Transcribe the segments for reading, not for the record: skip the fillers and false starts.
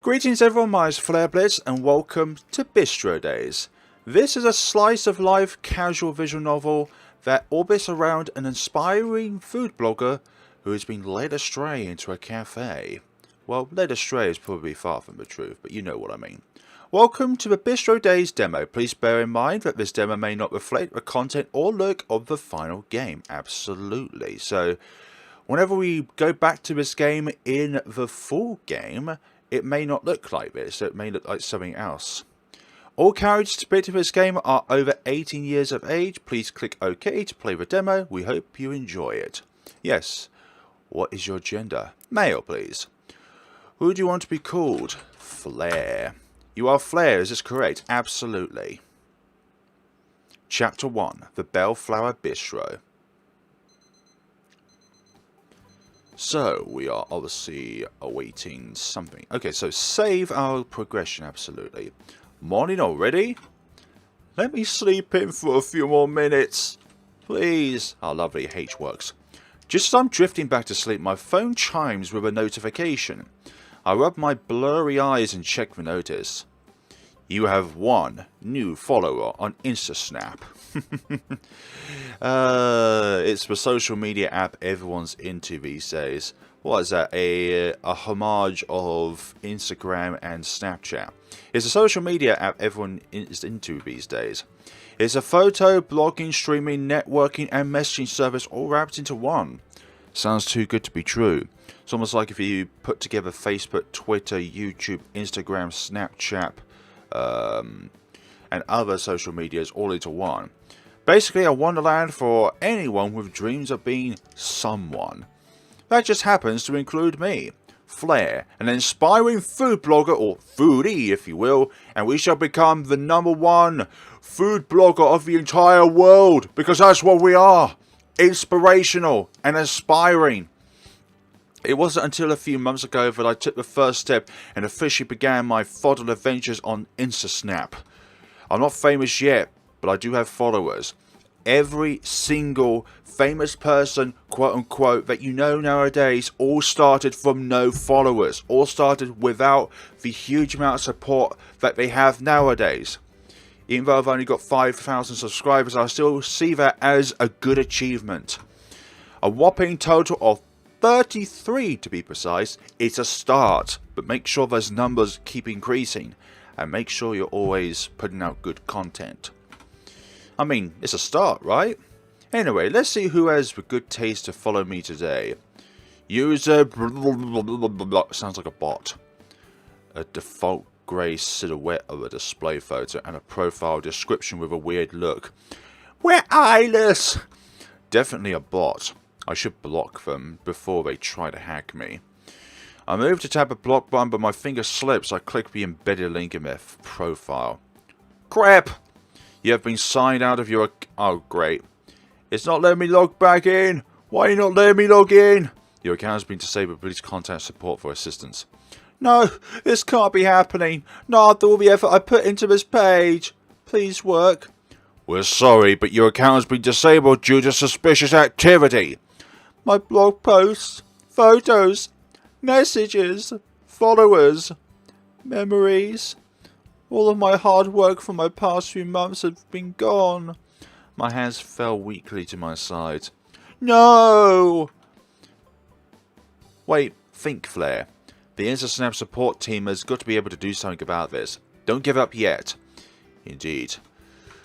Greetings everyone, my name is FlareBlitzed and welcome to Bistro Days. This is a slice of life casual visual novel that orbits around an inspiring food blogger who has been led astray into a cafe. Well, led astray is probably far from the truth, but you know what I mean. Welcome to the Bistro Days demo. Please bear in mind that this demo may not reflect the content or look of the final game. Absolutely. So, whenever we go back to this game in the full game, it may not look like this. It may look like something else. All characters depicted in this game are over 18 years of age. Please click OK to play the demo. We hope you enjoy it. Yes. What is your gender? Male, please. Who do you want to be called? Flare. You are Flare, is this correct? Absolutely. Chapter 1. The Bellflower Bistro. So, we are obviously awaiting something. Okay, so save our progression, absolutely. Morning already? Let me sleep in for a few more minutes. Please. Oh, lovely. H works. Just as I'm drifting back to sleep, my phone chimes with a notification. I rub my blurry eyes and check the notice. You have one new follower on InstaSnap. It's the social media app everyone's into these days. What is that? A homage of Instagram and Snapchat. It's a social media app everyone is into these days. It's a photo, blogging, streaming, networking and messaging service all wrapped into one. Sounds too good to be true. It's almost like if you put together Facebook, Twitter, YouTube, Instagram, Snapchat, and other social medias all into one. Basically a wonderland for anyone with dreams of being someone. That just happens to include me, Flare, an inspiring food blogger, or foodie if you will, and we shall become the #1 food blogger of the entire world, because that's what we are. Inspirational and aspiring. It wasn't until a few months ago that I took the first step and officially began my fodder adventures on InstaSnap. I'm not famous yet, but I do have followers. Every single famous person, quote unquote, that you know nowadays all started from no followers. All started without the huge amount of support that they have nowadays. Even though I've only got 5,000 subscribers, I still see that as a good achievement. A whopping total of 33 to be precise. It's a start, but make sure those numbers keep increasing and make sure you're always putting out good content. I mean, it's a start, right? Anyway, let's see who has the good taste to follow me today. User sounds like a bot. A default grey silhouette of a display photo and a profile description with a weird look. We're eyeless! Definitely a bot. I should block them before they try to hack me. I move to tap a block button, but my finger slips. I click the embedded link in their profile. Crap! You have been signed out of your... Oh, great. It's not letting me log back in. Why are you not letting me log in? Your account has been disabled. Please contact support for assistance. No, this can't be happening. Not after all the effort I put into this page. Please work. We're sorry, but your account has been disabled due to suspicious activity. My blog posts, photos, messages, followers, memories. All of my hard work from my past few months have been gone. My hands fell weakly to my sides. No! Wait, think, Flare. The InstaSnap support team has got to be able to do something about this. Don't give up yet. Indeed.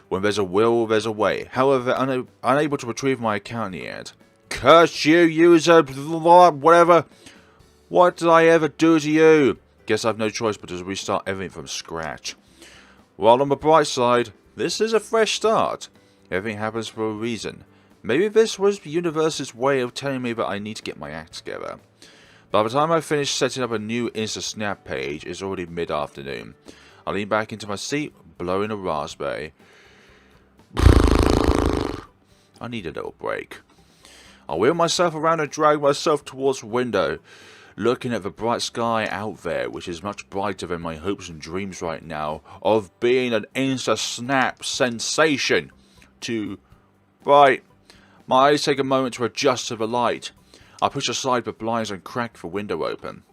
When there's a will, there's a way. However, unable to retrieve my account yet. Curse you, user, whatever. What did I ever do to you? Guess I've no choice but to restart everything from scratch. While on the bright side, this is a fresh start. Everything happens for a reason. Maybe this was the universe's way of telling me that I need to get my act together. By the time I finish setting up a new InstaSnap page, it's already mid-afternoon. I lean back into my seat, blowing a raspberry. I need a little break. I wheel myself around and drag myself towards the window, looking at the bright sky out there, which is much brighter than my hopes and dreams right now of being an InstaSnap sensation. Too bright. My eyes take a moment to adjust to the light. I push aside the blinds and crack the window open.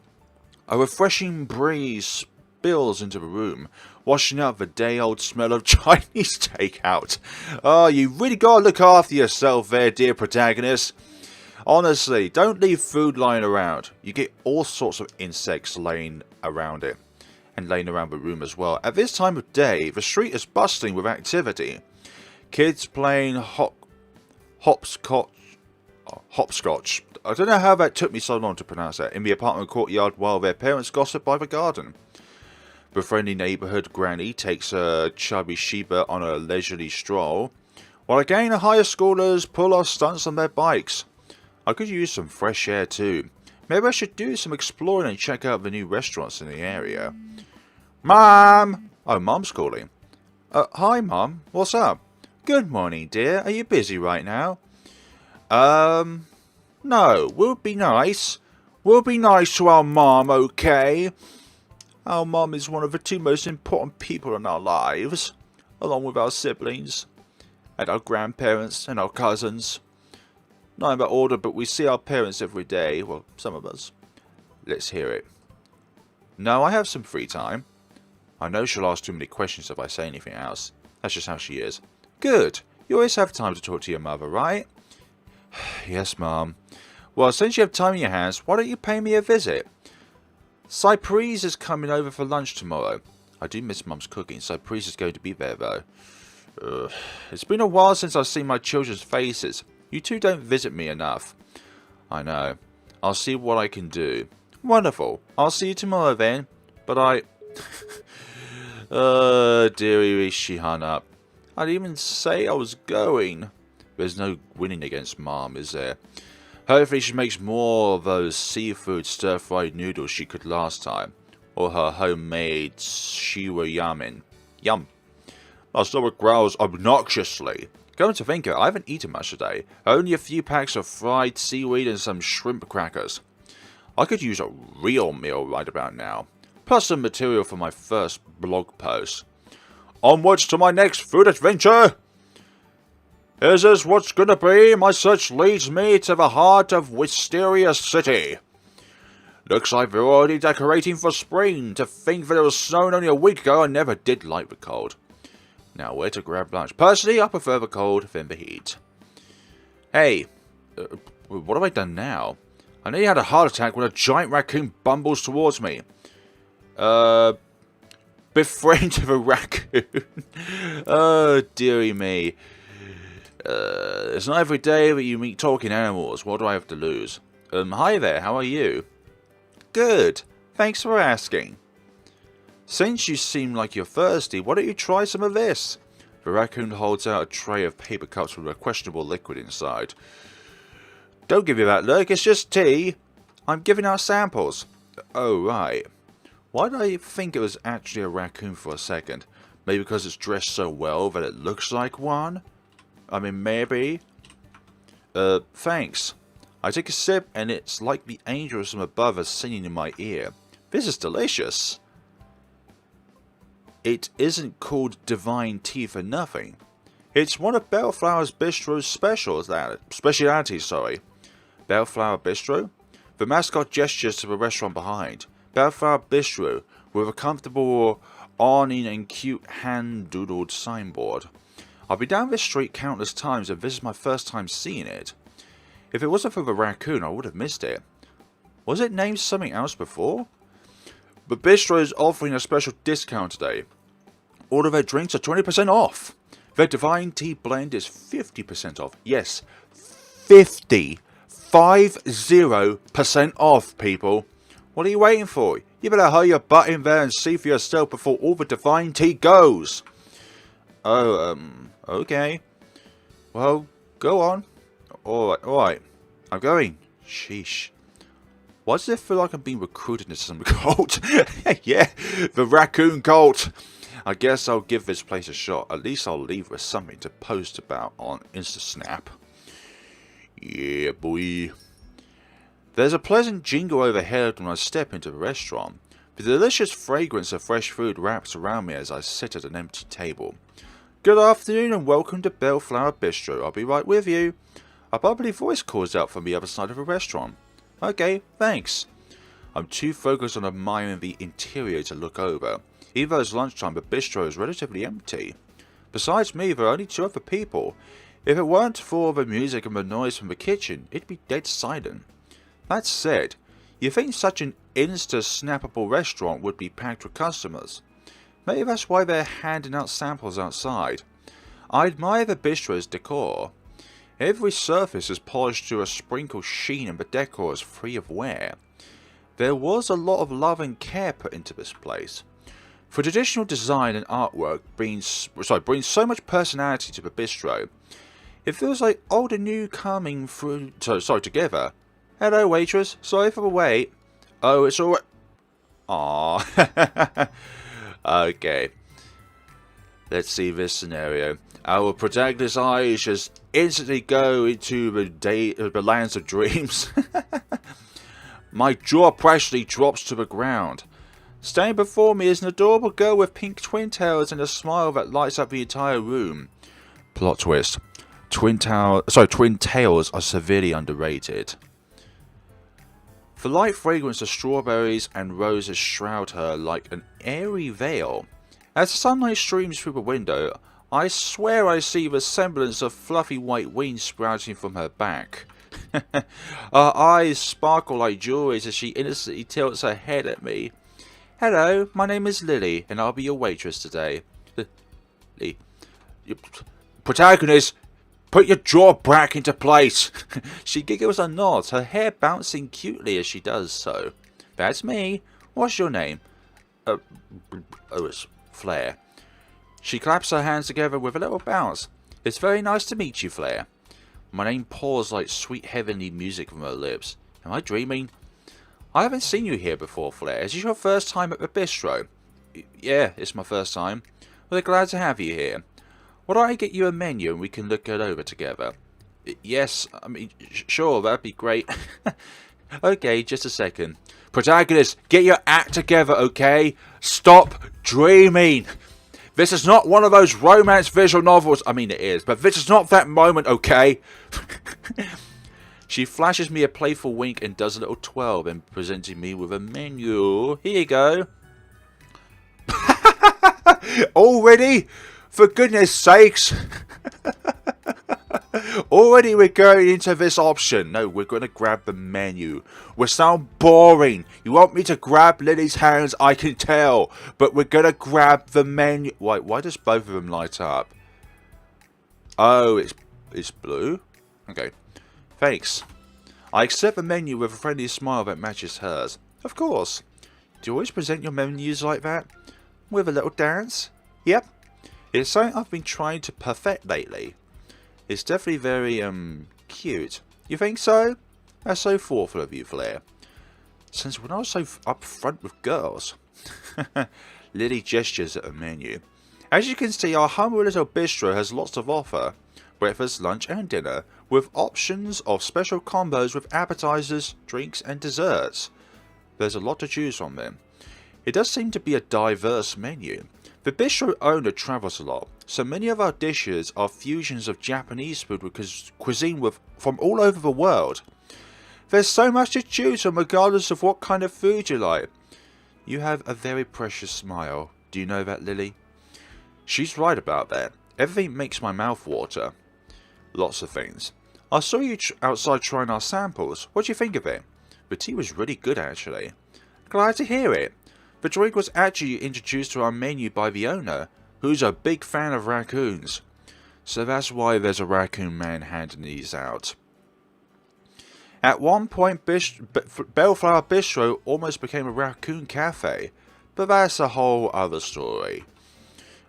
A refreshing breeze spills into the room, washing out the day-old smell of Chinese takeout. Oh, you really gotta look after yourself there, dear protagonist. Honestly, don't leave food lying around. You get all sorts of insects laying around it. And laying around the room as well. At this time of day, the street is bustling with activity. Kids playing hopscotch. I don't know how that took me so long to pronounce that. In the apartment courtyard while their parents gossip by the garden. The friendly neighbourhood granny takes a chubby Sheba on a leisurely stroll. While again the higher schoolers pull off stunts on their bikes. I could use some fresh air too. Maybe I should do some exploring and check out the new restaurants in the area. Mom! Oh, Mom's calling. Hi, Mom. What's up? Good morning, dear. Are you busy right now? No. We'll be nice. We'll be nice to our Mom, okay? Our Mom is one of the two most important people in our lives, along with our siblings, and our grandparents, and our cousins. Not in that order, but we see our parents every day. Well, some of us. Let's hear it. No, I have some free time. I know she'll ask too many questions if I say anything else. That's just how she is. Good. You always have time to talk to your mother, right? Yes, Mom. Well, since you have time in your hands, why don't you pay me a visit? Cyprese is coming over for lunch tomorrow. I do miss Mum's cooking. Cyprese is going to be there, though. It's been a while since I've seen my children's faces. You two don't visit me enough. I know. I'll see what I can do. Wonderful. I'll see you tomorrow then. But I... dearie, she hung up. I didn't even say I was going. There's no winning against Mom, is there? Hopefully she makes more of those seafood stir-fried noodles she could last time. Or her homemade shiwa yamen. Yum. My stomach growls obnoxiously. Come to think of it, I haven't eaten much today. Only a few packs of fried seaweed and some shrimp crackers. I could use a real meal right about now. Plus some material for my first blog post. Onwards to my next food adventure! Is this what's gonna be? My search leads me to the heart of Wisteria City. Looks like they're already decorating for spring. To think that it was snowing only a week ago, I never did like the cold. Now, where to grab lunch? Personally, I prefer the cold than the heat. Hey, what have I done now? I nearly had a heart attack when a giant raccoon bumbles towards me. Befriend the raccoon. Oh, dearie me. It's not every day that you meet talking animals. What do I have to lose? Hi there, how are you? Good, thanks for asking. Since you seem like you're thirsty, why don't you try some of this? The raccoon holds out a tray of paper cups with a questionable liquid inside. Don't give me that look, it's just tea. I'm giving out samples. Oh, right. Why did I think it was actually a raccoon for a second? Maybe because it's dressed so well that it looks like one? I mean, maybe. Thanks. I take a sip and it's like the angels from above are singing in my ear. This is delicious. It isn't called divine tea for nothing. It's one of Bellflower Bistro's specialities, sorry. Bellflower Bistro? The mascot gestures to the restaurant behind. Bellflower Bistro, with a comfortable awning and cute hand-doodled signboard. I've been down this street countless times and this is my first time seeing it. If it wasn't for the raccoon, I would have missed it. Was it named something else before? The bistro is offering a special discount today. All of their drinks are 20% off. Their divine tea blend is 50% off. Yes, 50% off, people. What are you waiting for? You better hurry your butt in there and see for yourself before all the divine tea goes. Oh, okay. Well, go on. Alright. I'm going. Sheesh. Why does it feel like I'm being recruited into some cult? Yeah, the raccoon cult. I guess I'll give this place a shot. At least I'll leave with something to post about on InstaSnap. Yeah, boy. There's a pleasant jingle overhead when I step into the restaurant. The delicious fragrance of fresh food wraps around me as I sit at an empty table. Good afternoon and welcome to Bellflower Bistro. I'll be right with you. A bubbly voice calls out from the other side of the restaurant. Okay, thanks. I'm too focused on admiring the interior to look over. Even though it's lunchtime, the bistro is relatively empty. Besides me, there are only 2 other people. If it weren't for the music and the noise from the kitchen, it'd be dead silent. That said, you'd think such an insta-snappable restaurant would be packed with customers. Maybe that's why they're handing out samples outside. I admire the bistro's decor. Every surface is polished to a sprinkled sheen and the decor is free of wear. There was a lot of love and care put into this place. For traditional design and artwork brings so much personality to the bistro. It feels like old and new coming through together. Hello waitress, sorry for the wait. Oh, it's alright. Aww. Okay. Let's see this scenario. Our protagonist's eyes just instantly go into the lands of dreams. My jaw practically drops to the ground. Standing before me is an adorable girl with pink twintails and a smile that lights up the entire room. Plot twist. Twintails are severely underrated. The light fragrance of strawberries and roses shroud her like an airy veil. As the sunlight streams through the window, I swear I see the semblance of fluffy white wings sprouting from her back. Her eyes sparkle like jewelry as she innocently tilts her head at me. Hello, my name is Lily, and I'll be your waitress today. Lily. Protagonist, put your jaw back into place. She giggles and nods, her hair bouncing cutely as she does so. That's me. What's your name? It's Flare. She claps her hands together with a little bounce. It's very nice to meet you, Flare. My name pours like sweet heavenly music from her lips. Am I dreaming? I haven't seen you here before, Flare. Is this your first time at the bistro? Yeah, it's my first time. Well, they're glad to have you here. Why don't I get you a menu and we can look it over together? Yes, I mean, sure, that'd be great. Okay, just a second. Protagonist, get your act together, okay? Stop dreaming. This is not one of those romance visual novels. I mean, it is, but this is not that moment, okay? She flashes me a playful wink and does a little twirl, then presenting me with a menu. Here you go. Already? For goodness sakes. Already we're going into this option. No, we're going to grab the menu. We sound boring. You want me to grab Lily's hands, I can tell. But we're going to grab the menu. Why does both of them light up? Oh, it's blue? Okay. Thanks. I accept the menu with a friendly smile that matches hers. Of course. Do you always present your menus like that? With a little dance? Yep. It's something I've been trying to perfect lately. It's definitely very, cute. You think so? That's so thoughtful of you, Flare. Since when I was so upfront with girls. Lily gestures at a menu. As you can see, our humble little bistro has lots to offer. Breakfast, lunch and dinner, with options of special combos with appetizers, drinks and desserts. There's a lot to choose from then. It does seem to be a diverse menu. The bistro owner travels a lot, so many of our dishes are fusions of Japanese food with cuisine from all over the world. There's so much to choose from regardless of what kind of food you like. You have a very precious smile. Do you know that, Lily? She's right about that. Everything makes my mouth water. Lots of things. I saw you outside trying our samples. What do you think of it? The tea was really good, actually. Glad to hear it. The drink was actually introduced to our menu by the owner, who's a big fan of raccoons. So that's why there's a raccoon man handing these out. At one point, Bellflower Bistro almost became a raccoon cafe, but that's a whole other story.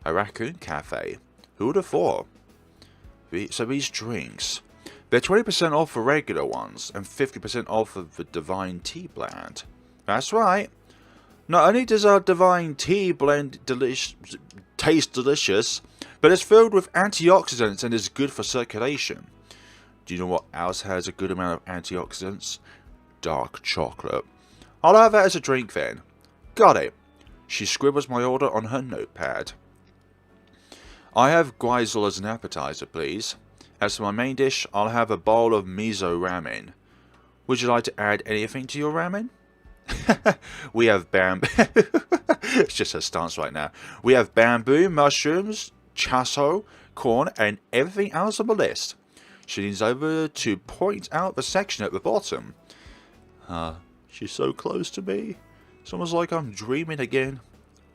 A raccoon cafe. Who would have thought? So these drinks, they're 20% off for regular ones and 50% off of the Divine Tea blend. That's right. Not only does our Divine Tea blend taste delicious, but it's filled with antioxidants and is good for circulation. Do you know what else has a good amount of antioxidants? Dark chocolate. I'll have that as a drink then. Got it. She scribbles my order on her notepad. I have gyoza as an appetizer, please. As for my main dish, I'll have a bowl of miso ramen. Would you like to add anything to your ramen? We have bamboo. It's just her stance right now. We have bamboo, mushrooms, chasso, corn, and everything else on the list. She leans over to point out the section at the bottom. She's so close to me. It's almost like I'm dreaming again.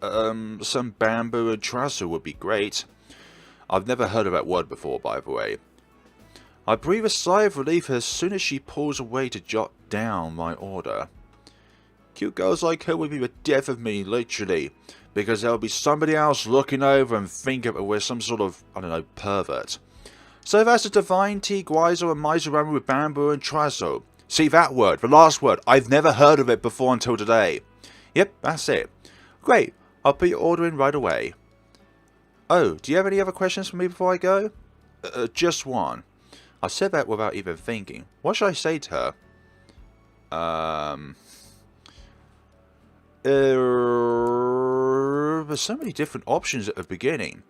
Some bamboo and chasso would be great. I've never heard of that word before, by the way. I breathe a sigh of relief as soon as she pulls away to jot down my order. Cute girls like her would be the death of me, literally, because there'll be somebody else looking over and thinking that we're some sort of, I don't know, pervert. So that's a divine tea, guizo, and mizoramu with bamboo and chasso. See that word, the last word. I've never heard of it before until today. Yep, that's it. Great, I'll put your order in right away. Oh, do you have any other questions for me before I go? Just one. I said that without even thinking. What should I say to her? There's so many different options at the beginning.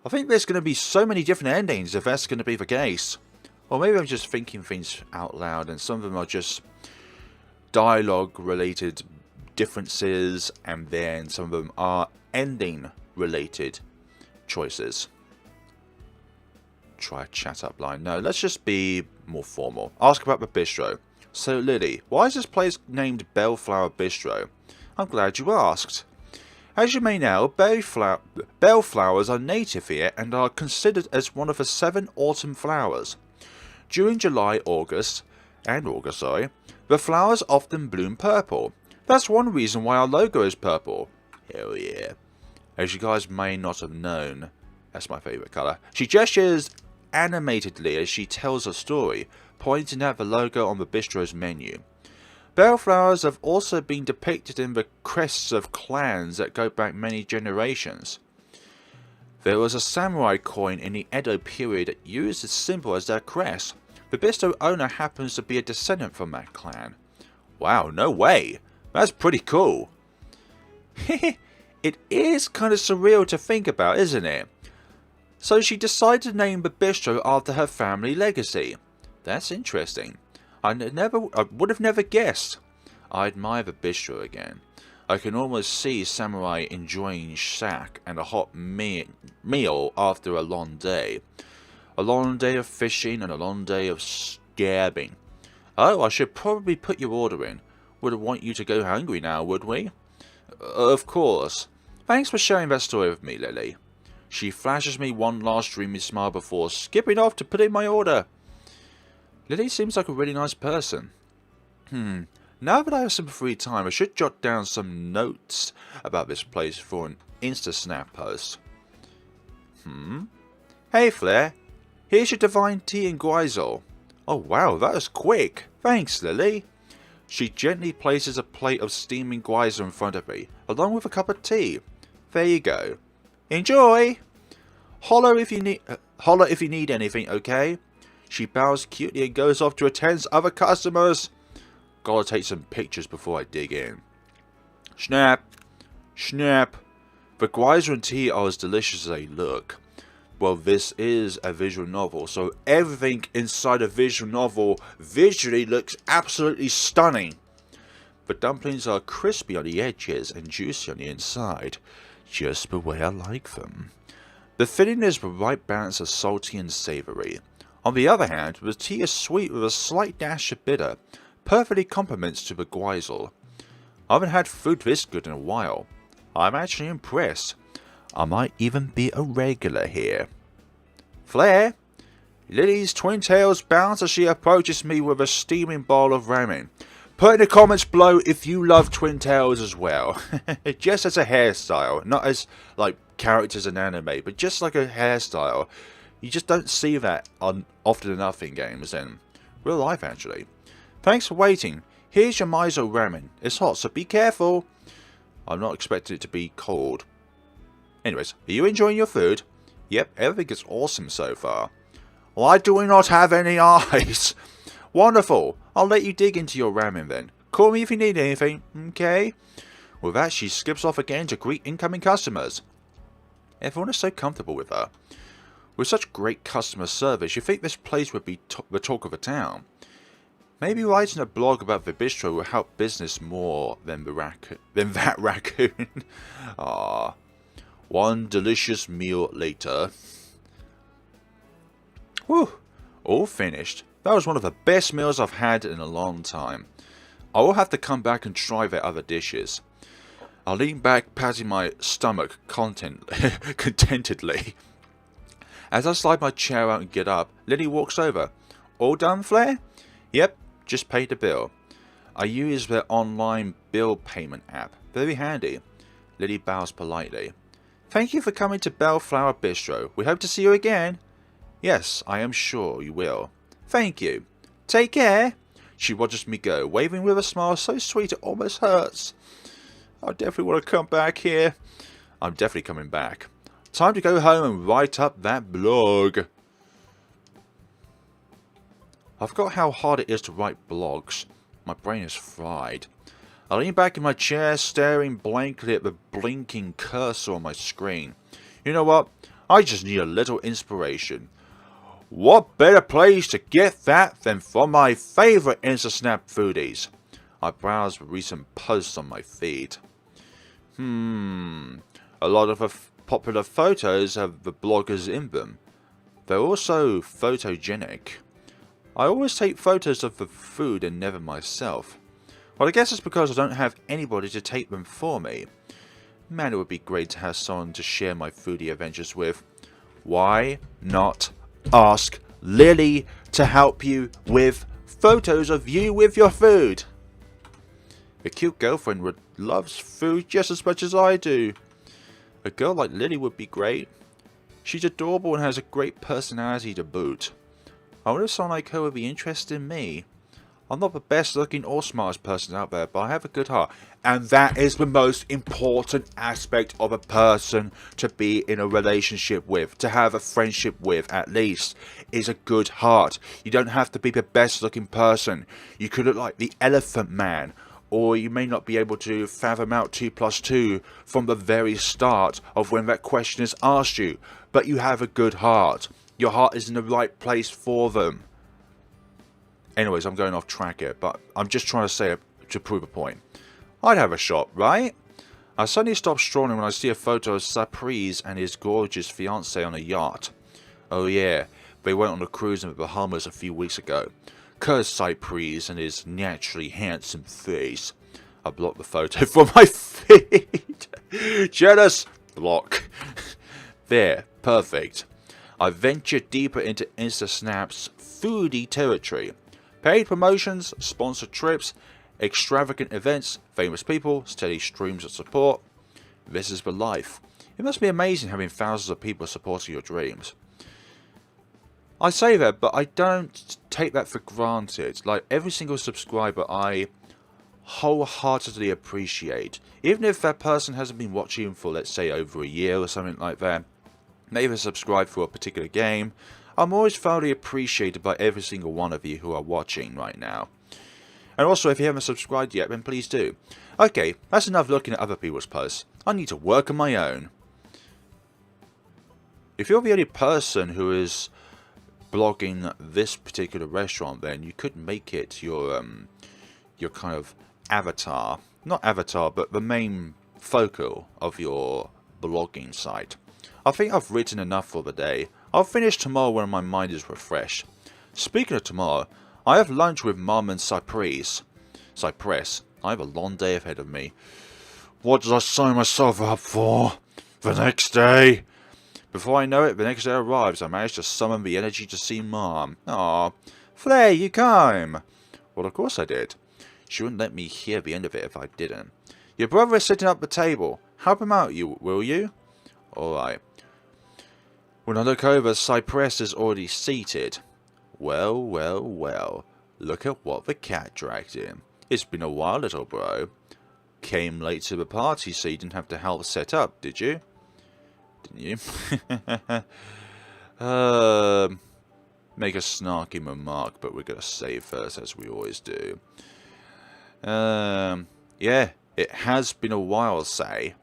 I think there's going to be so many different endings if that's going to be the case. Or maybe I'm just thinking things out loud and some of them are just dialogue related differences and then some of them are ending related choices. Try a chat up line. No, let's just be more formal. Ask about the bistro. So Lily, why is this place named Bellflower Bistro? I'm glad you asked. As you may know, bellflowers are native here and are considered as one of the 7 autumn flowers. During July, August, the flowers often bloom purple. That's one reason why our logo is purple. Hell yeah. As you guys may not have known, that's my favourite colour. She gestures animatedly as she tells her story, pointing at the logo on the bistro's menu. Bellflowers have also been depicted in the crests of clans that go back many generations. There was a samurai coin in the Edo period that used this symbol as their crest. The bistro owner happens to be a descendant from that clan. Wow, no way! That's pretty cool. It is kind of surreal to think about, isn't it? So she decided to name the bistro after her family legacy. That's interesting. I would have never guessed. I admire the bistro again. I can almost see samurai enjoying shack and a hot meal after a long day. A long day of fishing and a long day of scabbing. Oh, I should probably put your order in. Wouldn't want you to go hungry now, would we? Of course. Thanks for sharing that story with me, Lily. She flashes me one last dreamy smile before skipping off to put in my order. Lily seems like a really nice person. Now that I have some free time, I should jot down some notes about this place for an Insta-Snap post. Hey Flare, here's your divine tea and guizo. Oh wow, that was quick. Thanks, Lily. She gently places a plate of steaming guizo in front of me, along with a cup of tea. There you go. Enjoy! Holler if you need anything, okay? She bows cutely and goes off to attend to other customers. Gotta take some pictures before I dig in. Snap! Snap! The guizo and tea are as delicious as they look. Well, this is a visual novel, so everything inside a visual novel visually looks absolutely stunning. The dumplings are crispy on the edges and juicy on the inside, just the way I like them. The filling is the right balance of salty and savoury. On the other hand, the tea is sweet with a slight dash of bitter, perfectly complements to the guizo. I haven't had food this good in a while. I'm actually impressed. I might even be a regular here. Flare! Lily's Twintails bounce as she approaches me with a steaming bowl of ramen. Put in the comments below if you love Twintails as well. Just as a hairstyle, not as like characters in anime, but just like a hairstyle. You just don't see that often enough in games and real life actually. Thanks for waiting. Here's your miso ramen. It's hot, so be careful. I'm not expecting it to be cold. Anyways, are you enjoying your food? Yep, everything is awesome so far. Why do we not have any eyes? Wonderful. I'll let you dig into your ramen then. Call me if you need anything, okay? With that, she skips off again to greet incoming customers. Everyone is so comfortable with her. With such great customer service, you'd think this place would be the talk of the town. Maybe writing a blog about the bistro will help business more than that raccoon. Ah, one delicious meal later. Whew, all finished. That was one of the best meals I've had in a long time. I will have to come back and try their other dishes. I lean back, patting my stomach contentedly. As I slide my chair out and get up, Lily walks over. All done, Flare? Yep, just paid the bill. I use their online bill payment app. Very handy. Lily bows politely. Thank you for coming to Bellflower Bistro. We hope to see you again. Yes, I am sure you will. Thank you. Take care. She watches me go, waving with a smile so sweet it almost hurts. I definitely want to come back here. I'm definitely coming back. Time to go home and write up that blog. I forgot how hard it is to write blogs. My brain is fried. I lean back in my chair, staring blankly at the blinking cursor on my screen. You know what? I just need a little inspiration. What better place to get that than from my favourite InstaSnap foodies? I browse the recent posts on my feed. A lot of the popular photos have the bloggers in them. They're also photogenic. I always take photos of the food and never myself. Well, I guess it's because I don't have anybody to take them for me. Man, it would be great to have someone to share my foodie adventures with. Why not ask Lily to help you with photos of you with your food? A cute girlfriend loves food just as much as I do. A girl like Lily would be great. She's adorable and has a great personality to boot. I wonder if someone like her would be interested in me. I'm not the best looking or smartest person out there, but I have a good heart. And that is the most important aspect of a person to be in a relationship with, to have a friendship with at least, is a good heart. You don't have to be the best looking person. You could look like the Elephant Man, or you may not be able to fathom out 2 plus 2 from the very start of when that question is asked you. But you have a good heart. Your heart is in the right place for them. Anyways, I'm going off track here, but I'm just trying to say it to prove a point. I'd have a shot, right? I suddenly stop strolling when I see a photo of Cypress and his gorgeous fiancée on a yacht. Oh yeah, they went on a cruise in the Bahamas a few weeks ago. Curse Cypress and his naturally handsome face. I blocked the photo from my feed. Jealous. Block. There, perfect. I venture deeper into InstaSnap's foodie territory. Paid promotions, sponsored trips, extravagant events, famous people, steady streams of support. This is the life. It must be amazing having thousands of people supporting your dreams. I say that, but I don't take that for granted. Like, every single subscriber I wholeheartedly appreciate. Even if that person hasn't been watching for, let's say, over a year or something like that. Maybe subscribe for a particular game. I'm always thoroughly appreciated by every single one of you who are watching right now. And also, if you haven't subscribed yet, then please do. Okay, that's enough looking at other people's posts. I need to work on my own. If you're the only person who is blogging this particular restaurant, then you could make it your kind of avatar. Not avatar, but the main focal of your blogging site. I think I've written enough for the day. I'll finish tomorrow when my mind is refreshed. Speaking of tomorrow, I have lunch with Mum and Cypress. I have a long day ahead of me. What did I sign myself up for? The next day? Before I know it, the next day arrives. I manage to summon the energy to see Mom. Aw, Flare, you came. Well, of course I did. She wouldn't let me hear the end of it if I didn't. Your brother is sitting up the table. Help him out, will you? Alright. When I look over, Cypress is already seated. Well, well, well. Look at what the cat dragged in. It's been a while, little bro. Came late to the party, so you didn't have to help set up, did you? Didn't you? Make a snarky remark, but we're going to save first, as we always do. Yeah, it has been a while, say.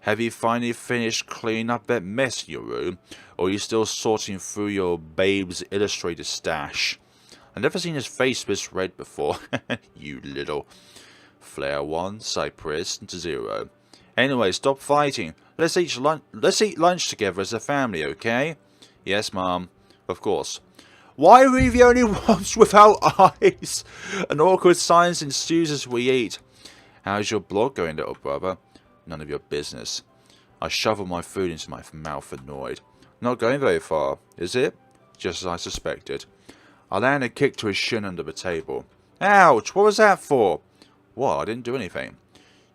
Have you finally finished cleaning up that mess in your room? Or are you still sorting through your Babes Illustrated stash? I've never seen his face this red before. You little... Flare 1, Cypress 0. Anyway, stop fighting. Let's eat lunch together as a family, okay? Yes, Mom. Of course. Why are we the only ones without eyes? An awkward silence ensues as we eat. How's your blog going, little brother? None of your business. I shovel my food into my mouth, annoyed. Not going very far, is it? Just as I suspected. I land a kick to his shin under the table. Ouch! What was that for? What? I didn't do anything.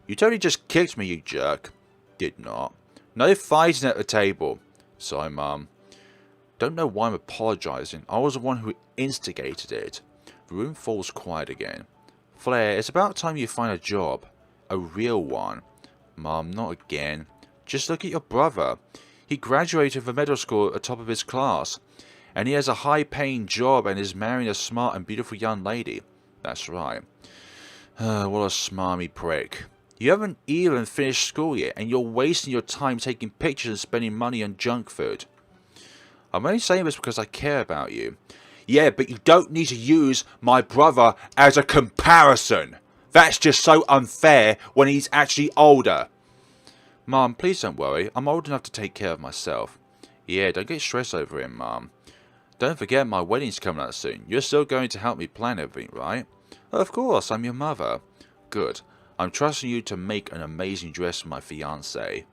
You totally just kicked me, you jerk. Did not. No fighting at the table. Sorry, Mum. Don't know why I'm apologising. I was the one who instigated it. The room falls quiet again. Flare, it's about time you find a job. A real one. Mum, not again. Just look at your brother. He graduated from middle school at the top of his class. And he has a high-paying job and is marrying a smart and beautiful young lady. That's right. What a smarmy prick. You haven't even finished school yet, and you're wasting your time taking pictures and spending money on junk food. I'm only saying this because I care about you. Yeah, but you don't need to use my brother as a comparison. That's just so unfair when he's actually older. Mum, please don't worry. I'm old enough to take care of myself. Yeah, don't get stressed over him, Mum. Don't forget my wedding's coming up soon. You're still going to help me plan everything, right? Of course, I'm your mother. Good. I'm trusting you to make an amazing dress for my fiancé.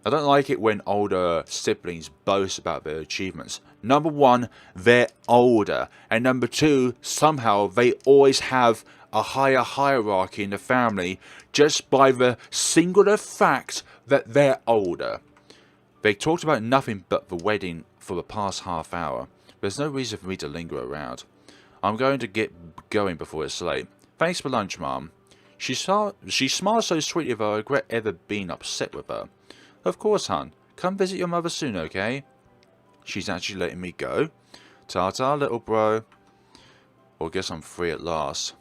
I don't like it when older siblings boast about their achievements. Number one, they're older. And number two, somehow they always have a higher hierarchy in the family just by the singular fact that they're older. They talked about nothing but the wedding for the past half hour. There's no reason for me to linger around. I'm going to get going before it's late. Thanks for lunch, Mum. She smiles so sweetly that I regret ever being upset with her. Of course, hon. Come visit your mother soon, okay? She's actually letting me go. Ta-ta, little bro. Well, I guess I'm free at last.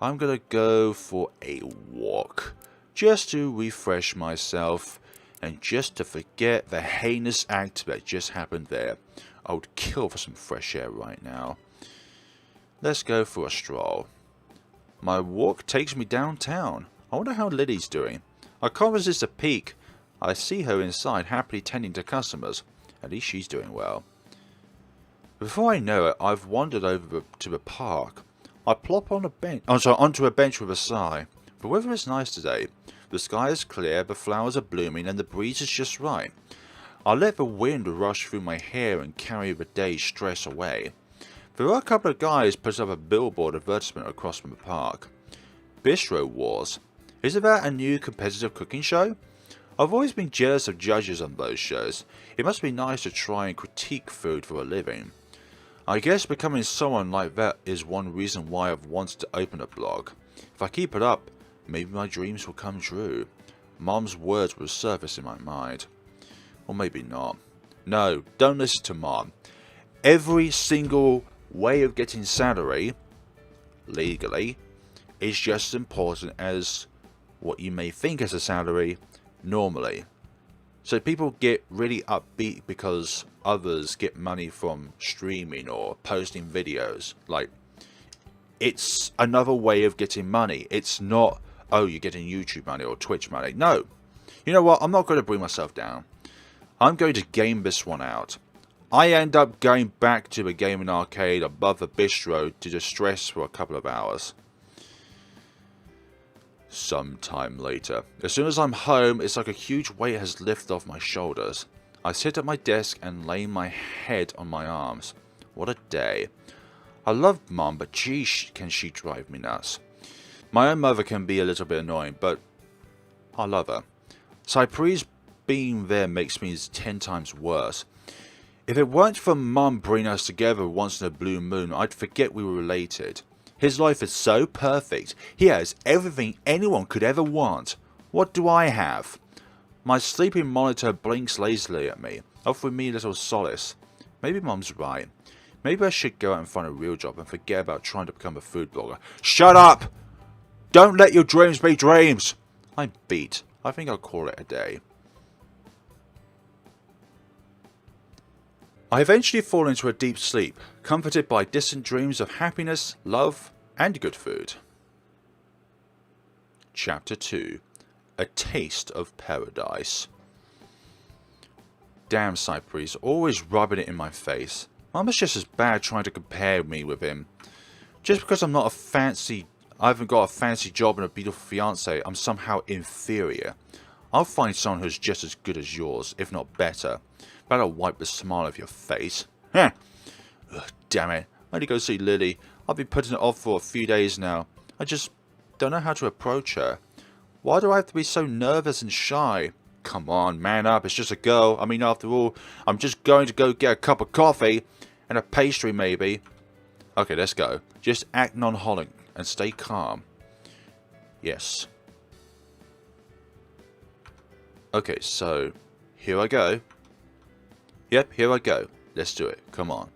I'm gonna go for a walk. Just to refresh myself. And just to forget the heinous act that just happened there. I would kill for some fresh air right now. Let's go for a stroll. My walk takes me downtown. I wonder how Lily's doing. I can't resist a peek. I see her inside happily tending to customers. At least she's doing well. Before I know it, I've wandered over to the park. I plop on a bench, onto a bench with a sigh. The weather is nice today. The sky is clear, the flowers are blooming, and the breeze is just right. I let the wind rush through my hair and carry the day's stress away. There are a couple of guys put up a billboard advertisement across from the park. Bistro Wars. Isn't that a new competitive cooking show? I've always been jealous of judges on those shows. It must be nice to try and critique food for a living. I guess becoming someone like that is one reason why I've wanted to open a blog. If I keep it up, maybe my dreams will come true. Mom's words will surface in my mind. Or maybe not. No, don't listen to Mom. Every single way of getting salary, legally, is just as important as what you may think as a salary, normally. So people get really upbeat because others get money from streaming or posting videos. Like, it's another way of getting money. It's not, oh, you're getting YouTube money or Twitch money. No. You know what? I'm not going to bring myself down. I'm going to game this one out. I end up going back to the gaming arcade above the bistro to distress for a couple of hours. Sometime later. As soon as I'm home, it's like a huge weight has lifted off my shoulders. I sit at my desk and lay my head on my arms. What a day. I love Mom, but geez, can she drive me nuts. My own mother can be a little bit annoying, but I love her. Cypress being there makes me 10 times worse. If it weren't for Mum bringing us together once in a blue moon, I'd forget we were related. His life is so perfect. He has everything anyone could ever want. What do I have? My sleeping monitor blinks lazily at me, offering me a little solace. Maybe Mum's right. Maybe I should go out and find a real job and forget about trying to become a food blogger. Shut up! Don't let your dreams be dreams! I'm beat. I think I'll call it a day. I eventually fall into a deep sleep, comforted by distant dreams of happiness, love, and good food. Chapter 2. A Taste of Paradise. Damn, Cypress, always rubbing it in my face. Mum is just as bad trying to compare me with him. Just because I haven't got a fancy job and a beautiful fiance, I'm somehow inferior. I'll find someone who's just as good as yours, if not better. Better wipe the smile off your face. Heh. Ugh, damn it. I need to go see Lily. I've been putting it off for a few days now. I just don't know how to approach her. Why do I have to be so nervous and shy? Come on, man up. It's just a girl. I mean, after all, I'm just going to go get a cup of coffee and a pastry, maybe. Okay, let's go. Just act nonchalant and stay calm. Yes. Okay, so here I go. Yep, here I go. Let's do it. Come on.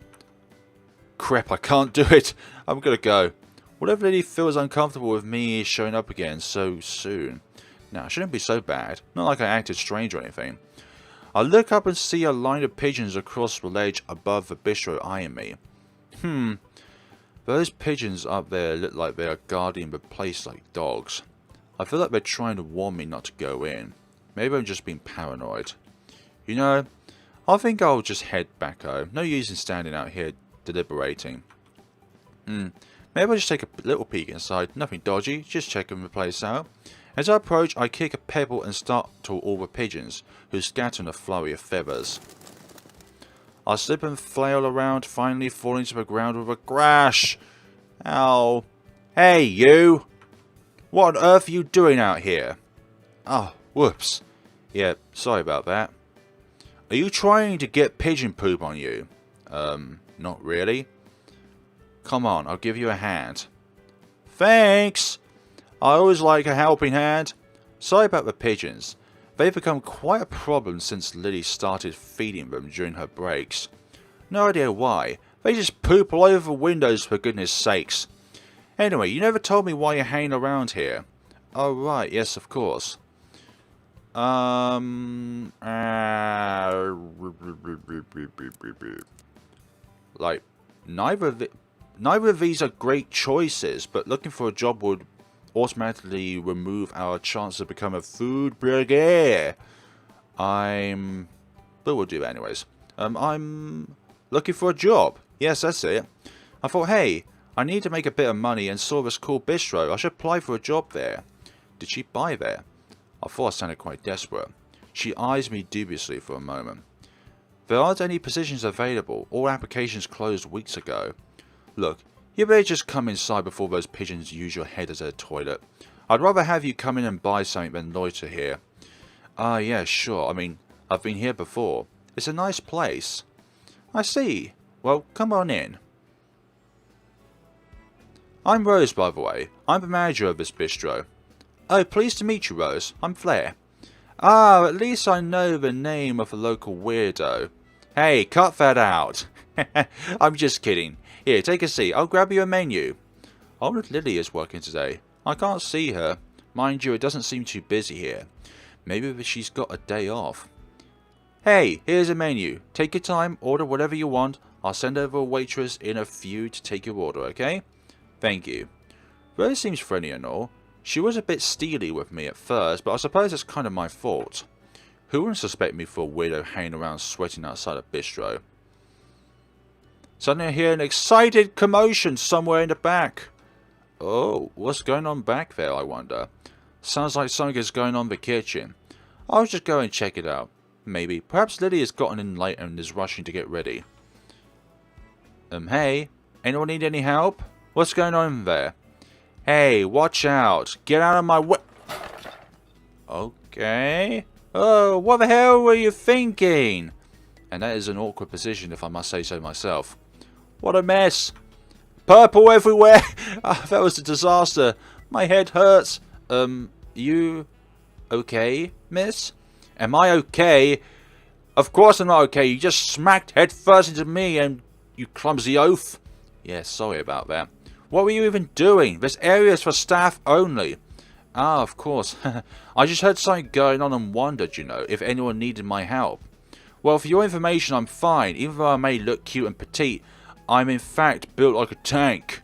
Crap, I can't do it. I'm gonna go. What if Lily feels uncomfortable with me showing up again so soon? Now, it shouldn't be so bad. Not like I acted strange or anything. I look up and see a line of pigeons across the ledge above the bistro eyeing me. Those pigeons up there look like they are guarding the place like dogs. I feel like they're trying to warn me not to go in. Maybe I'm just being paranoid. You know, I think I'll just head back home. No use in standing out here deliberating. Maybe I'll just take a little peek inside. Nothing dodgy, just checking the place out. As I approach, I kick a pebble and startle all the pigeons, who scatter in a flurry of feathers. I slip and flail around, finally falling to the ground with a crash. Ow. Hey, you! What on earth are you doing out here? Oh, whoops. Yeah, sorry about that. Are you trying to get pigeon poop on you? Not really. Come on, I'll give you a hand. Thanks! I always like a helping hand. Sorry about the pigeons. They've become quite a problem since Lily started feeding them during her breaks. No idea why. They just poop all over the windows for goodness sakes. Anyway, you never told me why you're hanging around here. Oh right, yes of course. Like, neither of these are great choices, but looking for a job would automatically remove our chance to become a food brigadier. But we'll do it anyways. I'm looking for a job. Yes, that's it. I thought, hey, I need to make a bit of money and saw this cool bistro. I should apply for a job there. Did she buy there? I thought I sounded quite desperate. She eyes me dubiously for a moment. There aren't any positions available. All applications closed weeks ago. Look, you better just come inside before those pigeons use your head as a toilet. I'd rather have you come in and buy something than loiter here. Yeah, sure. I mean, I've been here before. It's a nice place. I see. Well, come on in. I'm Rose, by the way. I'm the manager of this bistro. Oh, pleased to meet you, Rose. I'm Flare. Ah, at least I know the name of a local weirdo. Hey, cut that out. I'm just kidding. Here, take a seat. I'll grab you a menu. I wonder if Lily is working today. I can't see her. Mind you, it doesn't seem too busy here. Maybe she's got a day off. Hey, here's a menu. Take your time, order whatever you want. I'll send over a waitress in a few to take your order, okay? Thank you. Rose seems friendly and all. She was a bit steely with me at first, but I suppose it's kind of my fault. Who wouldn't suspect me for a weirdo hanging around sweating outside a bistro? Suddenly I hear an excited commotion somewhere in the back. Oh, what's going on back there, I wonder? Sounds like something is going on in the kitchen. I'll just go and check it out. Maybe. Perhaps Lily has gotten in late and is rushing to get ready. Hey, anyone need any help? What's going on there? Hey, watch out. Get out of my way. Okay. Oh, what the hell were you thinking? And that is an awkward position if I must say so myself. What a mess. Purple everywhere. That was a disaster. My head hurts. You okay, miss? Am I okay? Of course I'm not okay. You just smacked head first into me and you clumsy oaf. Yeah, sorry about that. What were you even doing? This area is for staff only. Ah, of course. I just heard something going on and wondered, you know, if anyone needed my help. Well, for your information, I'm fine. Even though I may look cute and petite, I'm in fact built like a tank.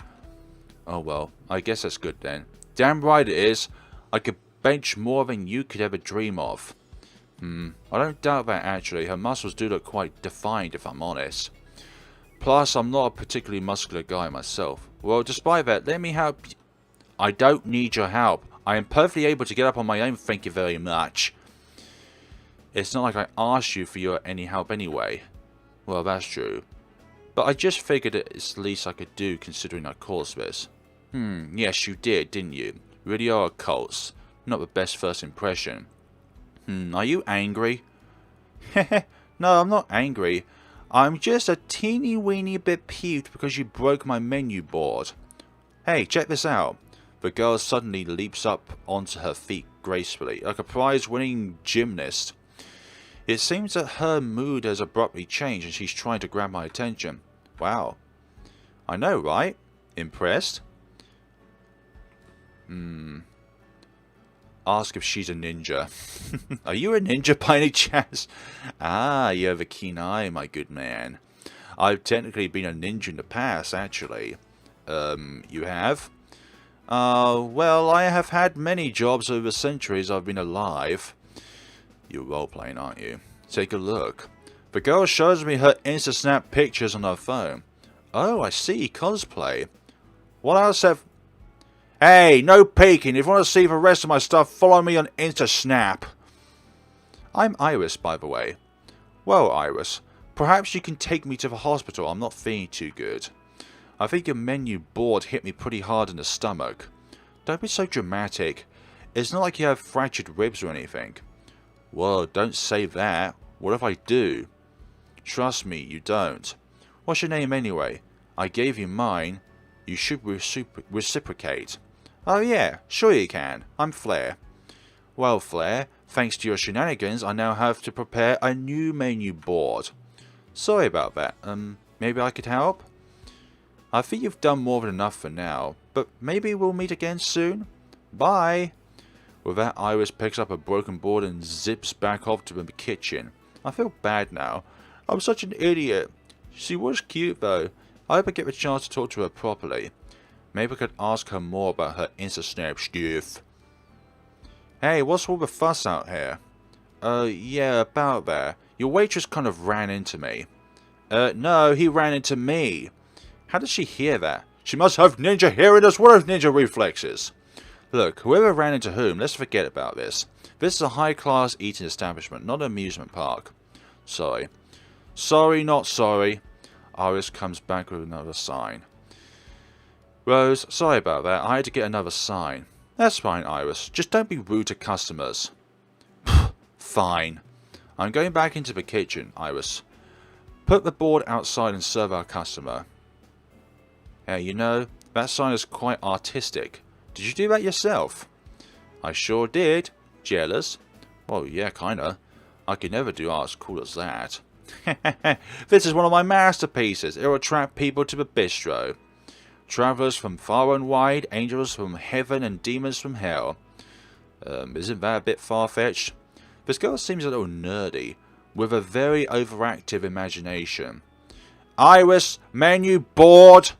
Oh well, I guess that's good then. Damn right it is. I could bench more than you could ever dream of. I don't doubt that actually. Her muscles do look quite defined if I'm honest. Plus, I'm not a particularly muscular guy myself. Well, despite that, let me help you. I don't need your help. I am perfectly able to get up on my own, thank you very much. It's not like I asked you for your any help anyway. Well, that's true. But I just figured it's the least I could do considering I caused this. Yes you did, didn't you? Really are a cult. Not the best first impression. Are you angry? No, I'm not angry. I'm just a teeny weeny bit peeved because you broke my menu board. Hey, check this out. The girl suddenly leaps up onto her feet gracefully, like a prize-winning gymnast. It seems that her mood has abruptly changed and she's trying to grab my attention. Wow. I know, right? Impressed? Ask if she's a ninja. Are you a ninja by any chance? Ah, you have a keen eye, my good man. I've technically been a ninja in the past, actually. You have? Well, I have had many jobs over the centuries I've been alive. You're role-playing, aren't you? Take a look. The girl shows me her Insta-Snap pictures on her phone. Oh, I see. Cosplay. What else have... Hey, no peeking. If you want to see the rest of my stuff, follow me on Insta-Snap. I'm Iris, by the way. Well, Iris, perhaps you can take me to the hospital. I'm not feeling too good. I think your menu board hit me pretty hard in the stomach. Don't be so dramatic. It's not like you have fractured ribs or anything. Well, don't say that. What if I do? Trust me, you don't. What's your name anyway? I gave you mine. You should reciprocate. Oh yeah, sure you can. I'm Flare. Well, Flare, thanks to your shenanigans, I now have to prepare a new menu board. Sorry about that. Maybe I could help? I think you've done more than enough for now, but maybe we'll meet again soon? Bye! With that, Iris picks up a broken board and zips back off to the kitchen. I feel bad now. I'm such an idiot. She was cute though. I hope I get the chance to talk to her properly. Maybe I could ask her more about her Insta-Snap stuff. Hey, what's all the fuss out here? Yeah, about that. Your waitress kind of ran into me. No, he ran into me. How did she hear that? She must have ninja hearing as well as ninja reflexes. Look, whoever ran into whom, let's forget about this. This is a high-class eating establishment, not an amusement park. Sorry. Sorry, not sorry. Iris comes back with another sign. Rose, sorry about that. I had to get another sign. That's fine, Iris. Just don't be rude to customers. Fine. I'm going back into the kitchen, Iris. Put the board outside and serve our customer. Hey, you know, that sign is quite artistic. Did you do that yourself? I sure did. Jealous? Well, yeah, kinda. I could never do art as cool as that. This is one of my masterpieces. It will attract people to the bistro. Travelers from far and wide, angels from heaven and demons from hell. Isn't that a bit far-fetched? This girl seems a little nerdy, with a very overactive imagination. Iris, menu board!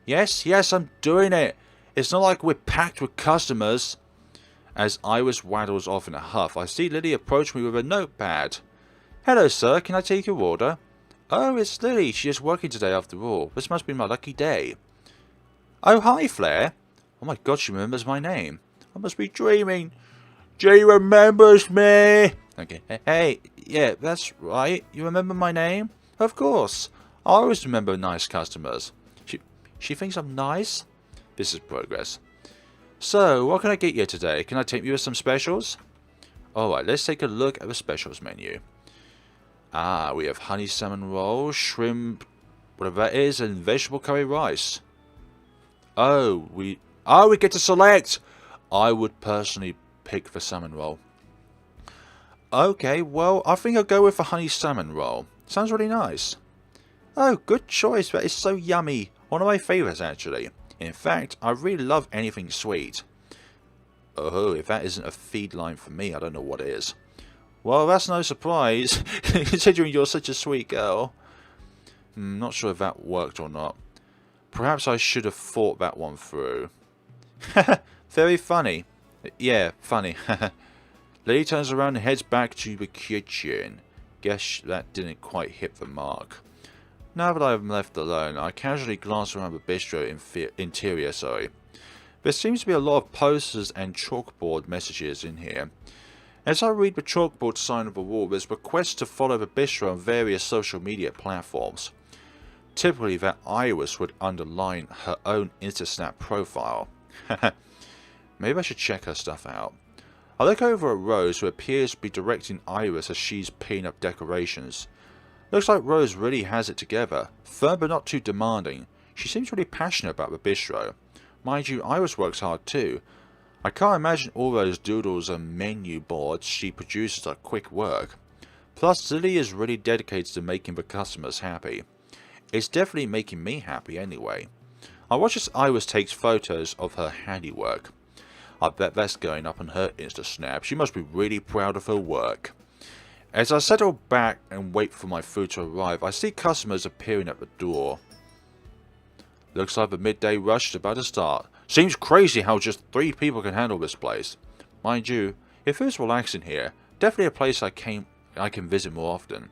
Yes, I'm doing it. It's not like we're packed with customers. As Iris waddles off in a huff, I see Lily approach me with a notepad. Hello, sir. Can I take your order? Oh, it's Lily. She is working today after all. This must be my lucky day. Oh, hi, Flare. Oh my god, she remembers my name. I must be dreaming. She remembers me. Okay. Hey, yeah, that's right. You remember my name? Of course. I always remember nice customers. She thinks I'm nice? This is progress. So, what can I get you today? Can I take you with some specials? Alright, let's take a look at the specials menu. Ah, we have honey salmon roll, shrimp, whatever that is, and vegetable curry rice. Oh, we get to select! I would personally pick the salmon roll. Okay, well, I think I'll go with the honey salmon roll. Sounds really nice. Oh, good choice. That is so yummy. One of my favourites, actually. In fact, I really love anything sweet. Oh, if that isn't a feed line for me, I don't know what is. Well, that's no surprise, considering you're such a sweet girl. Not sure if that worked or not. Perhaps I should have thought that one through. Very funny. Yeah, funny. Lily turns around and heads back to the kitchen. Guess that didn't quite hit the mark. Now that I'm left alone, I casually glance around the bistro interior. There seems to be a lot of posters and chalkboard messages in here. As I read the chalkboard sign on the wall, there's requests to follow the bistro on various social media platforms. Typically, that Iris would underline her own Instasnap profile. Maybe I should check her stuff out. I look over at Rose, who appears to be directing Iris as she's pinning up decorations. Looks like Rose really has it together, firm but not too demanding. She seems really passionate about the bistro. Mind you, Iris works hard too. I can't imagine all those doodles and menu boards she produces are quick work. Plus, Lily is really dedicated to making the customers happy. It's definitely making me happy anyway. I watch as Iris takes photos of her handiwork. I bet that's going up on her Instasnap. She must be really proud of her work. As I settle back and wait for my food to arrive, I see customers appearing at the door. Looks like the midday rush is about to start. Seems crazy how just 3 people can handle this place. Mind you, it feels relaxing here. Definitely a place I can visit more often.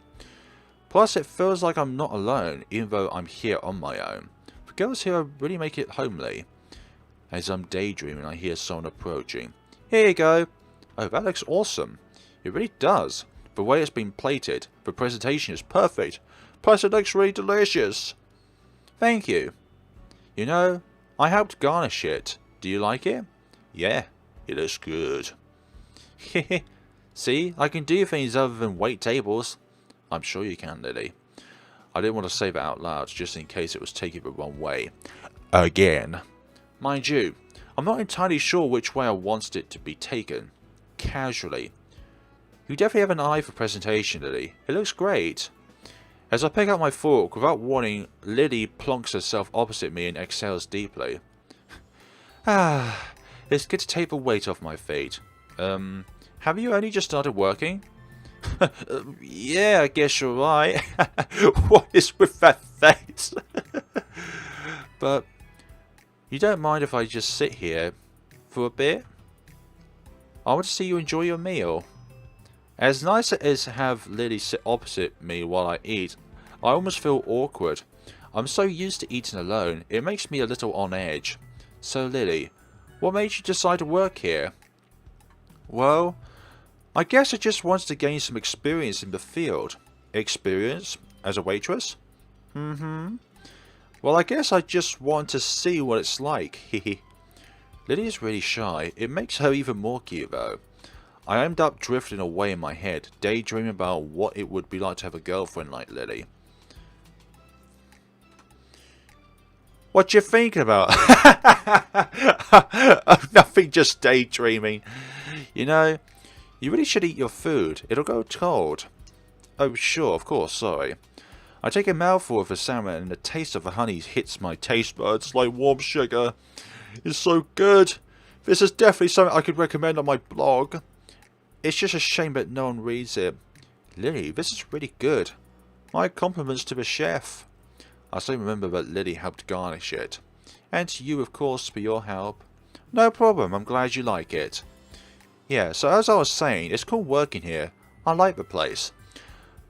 Plus, it feels like I'm not alone, even though I'm here on my own. The girls here really make it homely. As I'm daydreaming, I hear someone approaching. Here you go. Oh, that looks awesome. It really does. The way it's been plated, the presentation is perfect. Plus, it looks really delicious. Thank you. You know, I helped garnish it. Do you like it? Yeah, it looks good. See, I can do things other than wait tables. I'm sure you can, Lily. I didn't want to say that out loud, just in case it was taken the wrong way. Again. Mind you, I'm not entirely sure which way I wanted it to be taken. Casually. You definitely have an eye for presentation, Lily. It looks great. As I pick up my fork, without warning, Lily plonks herself opposite me and exhales deeply. It's good to take the weight off my feet. Have you only just started working? Yeah, I guess you're right. What is with that face? But you don't mind if I just sit here for a bit? I want to see you enjoy your meal. As nice as it is to have Lily sit opposite me while I eat, I almost feel awkward. I'm so used to eating alone, it makes me a little on edge. So Lily, what made you decide to work here? Well, I guess I just wanted to gain some experience in the field. Experience? As a waitress? Well, I guess I just want to see what it's like, hehe. Lily is really shy. It makes her even more cute though. I end up drifting away in my head, daydreaming about what it would be like to have a girlfriend like Lily. What you thinking about? Nothing, just daydreaming. You know, you really should eat your food. It'll go cold. Oh, sure, of course, sorry. I take a mouthful of the salmon and the taste of the honey hits my taste buds like warm sugar. It's so good. This is definitely something I could recommend on my blog. It's just a shame that no one reads it. Lily, this is really good. My compliments to the chef. I still remember that Lily helped garnish it. And to you, of course, for your help. No problem, I'm glad you like it. Yeah, so as I was saying, it's cool working here. I like the place.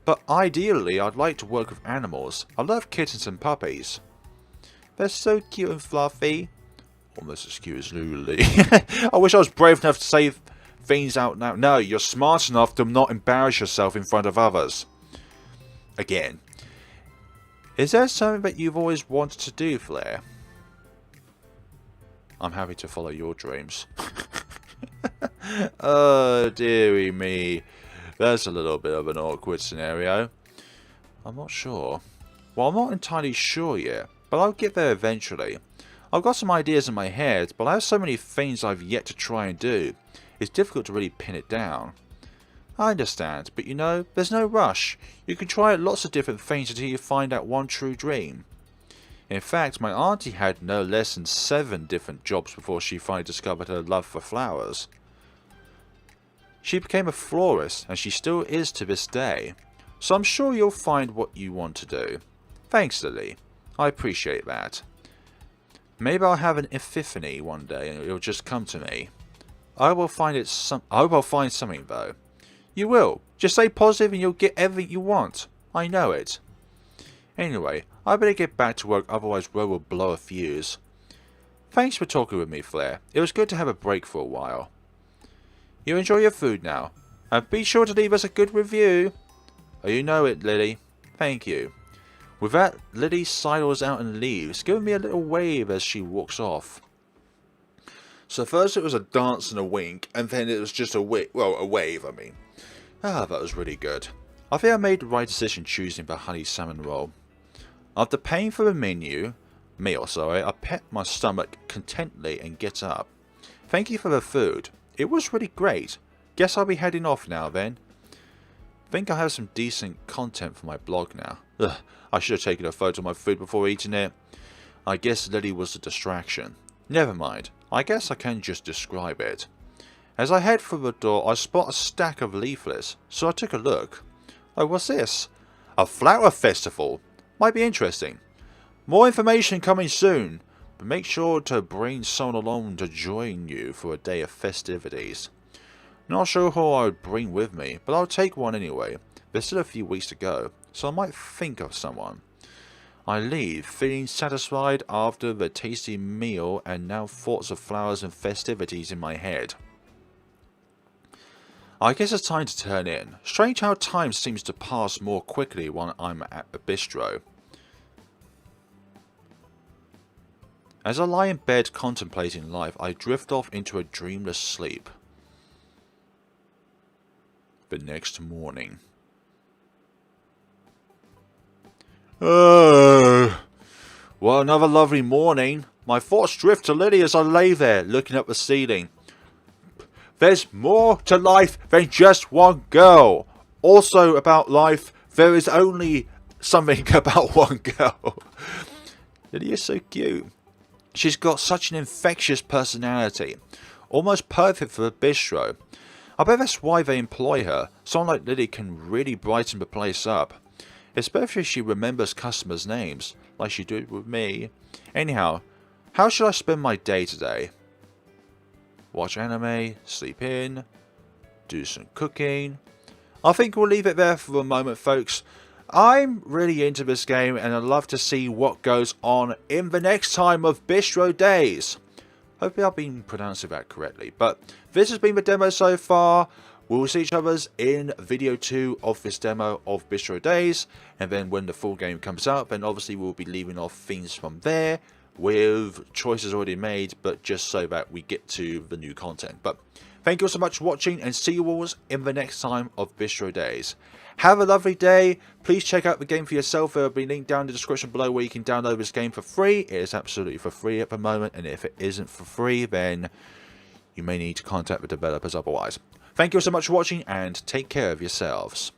But ideally, I'd like to work with animals. I love kittens and puppies. They're so cute and fluffy. Almost as cute as Lily. I wish I was brave enough to say things out now. No, you're smart enough to not embarrass yourself in front of others. Again. Is there something that you've always wanted to do, Flare? I'm happy to follow your dreams. Oh, dearie me. That's a little bit of an awkward scenario. I'm not sure. Well, I'm not entirely sure yet, but I'll get there eventually. I've got some ideas in my head, but I have so many things I've yet to try and do. It's difficult to really pin it down. I understand, but you know, there's no rush. You can try lots of different things until you find out one true dream. In fact, my auntie had no less than 7 different jobs before she finally discovered her love for flowers. She became a florist, and she still is to this day. So I'm sure you'll find what you want to do. Thanks, Lily. I appreciate that. Maybe I'll have an epiphany one day and it'll just come to me. I hope I'll find something though. You will. Just stay positive and you'll get everything you want. I know it. Anyway, I better get back to work, otherwise Ro will blow a fuse. Thanks for talking with me, Flare. It was good to have a break for a while. You enjoy your food now. And be sure to leave us a good review. Oh, you know it, Lily. Thank you. With that, Lily sidles out and leaves, giving me a little wave as she walks off. So first it was a dance and a wink, and then it was just a wave, I mean. Ah, that was really good. I think I made the right decision choosing the honey salmon roll. After paying for the meal, I pet my stomach contentedly and get up. Thank you for the food. It was really great. Guess I'll be heading off now then. Think I have some decent content for my blog now. Ugh, I should have taken a photo of my food before eating it. I guess Lily was a distraction. Never mind. I guess I can just describe it. As I head for the door, I spot a stack of leaflets, so I took a look. Oh, what's this? A flower festival. Might be interesting. More information coming soon, but make sure to bring someone along to join you for a day of festivities. Not sure who I would bring with me, but I'll take one anyway. There's still a few weeks to go, so I might think of someone. I leave, feeling satisfied after the tasty meal and now thoughts of flowers and festivities in my head. I guess it's time to turn in. Strange how time seems to pass more quickly when I'm at the bistro. As I lie in bed contemplating life, I drift off into a dreamless sleep. The next morning. Oh, well, another lovely morning. My thoughts drift to Lily as I lay there, looking up the ceiling. There's more to life than just one girl. Also about life, there is only something about one girl. Lily is so cute. She's got such an infectious personality. Almost perfect for the bistro. I bet that's why they employ her. Someone like Lily can really brighten the place up. Especially if she remembers customers' names, like she did with me. Anyhow, how should I spend my day today? Watch anime, sleep in, do some cooking. I think we'll leave it there for the moment, folks. I'm really into this game and I'd love to see what goes on in the next time of Bistro Days. Hopefully I've been pronouncing that correctly. But this has been the demo so far. We'll see each other in video 2 of this demo of Bistro Days. And then when the full game comes out, then obviously we'll be leaving off things from there with choices already made, but just so that we get to the new content. But thank you all so much for watching and see you all in the next time of Bistro Days. Have a lovely day. Please check out the game for yourself. There will be a link down in the description below where you can download this game for free. It is absolutely for free at the moment, and if it isn't for free, then you may need to contact the developers otherwise. Thank you so much for watching, and take care of yourselves.